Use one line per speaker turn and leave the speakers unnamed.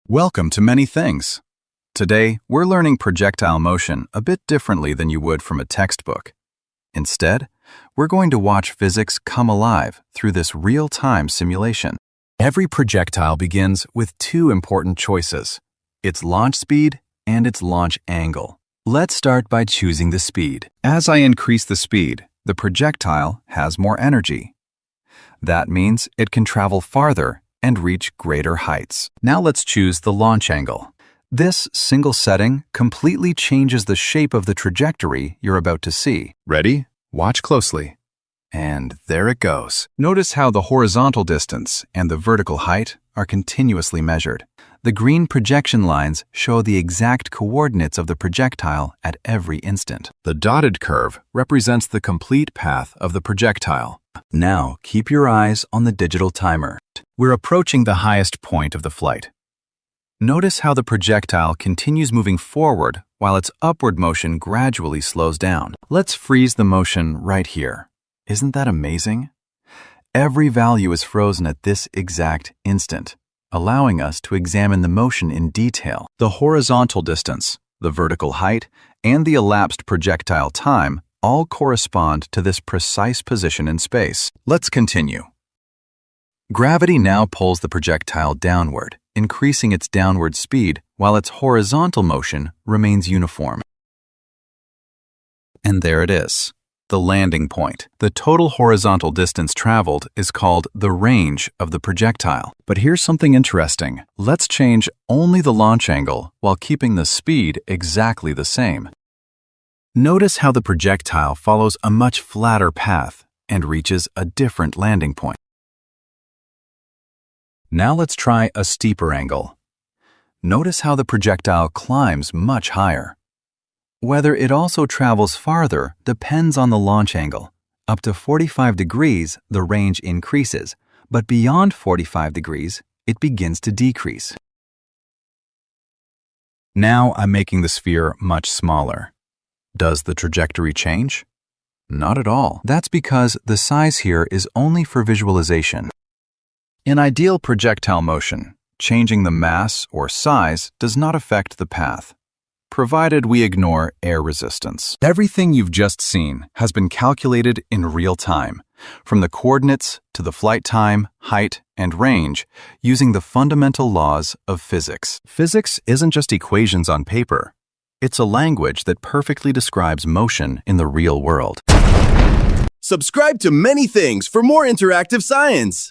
Welcome to Many Things. Today, we're learning projectile motion a bit differently than you would from a textbook. Instead, we're going to watch physics come alive through this real-time simulation. Every projectile begins with two important choices: its launch speed and its launch angle. Let's start by choosing the speed. As I increase the speed, the projectile has more energy. That means it can travel farther and reach greater heights. Now let's choose the launch angle. This single setting completely changes the shape of the trajectory you're about to see. Ready? Watch closely. And there it goes. Notice how the horizontal distance and the vertical height are continuously measured. The green projection lines show the exact coordinates of the projectile at every instant. The dotted curve represents the complete path of the projectile. Now, keep your eyes on the digital timer. We're approaching the highest point of the flight. Notice how the projectile continues moving forward while its upward motion gradually slows down. Let's freeze the motion right here. Isn't that amazing? Every value is frozen at this exact instant, allowing us to examine the motion in detail. The horizontal distance, the vertical height, and the elapsed projectile time all correspond to this precise position in space. Let's continue. Gravity now pulls the projectile downward, increasing its downward speed while its horizontal motion remains uniform. And there it is, the landing point. The total horizontal distance traveled is called the range of the projectile. But here's something interesting. Let's change only the launch angle while keeping the speed exactly the same. Notice how the projectile follows a much flatter path and reaches a different landing point. Now let's try a steeper angle. Notice how the projectile climbs much higher. Whether it also travels farther depends on the launch angle. Up to 45 degrees, the range increases, but beyond 45 degrees, it begins to decrease. Now I'm making the sphere much smaller. Does the trajectory change? Not at all. That's because the size here is only for visualization. In ideal projectile motion, changing the mass or size does not affect the path, provided we ignore air resistance. Everything you've just seen has been calculated in real time, from the coordinates to the flight time, height, and range, using the fundamental laws of physics. Physics isn't just equations on paper. It's a language that perfectly describes motion in the real world.
Subscribe to Many Things for more interactive science.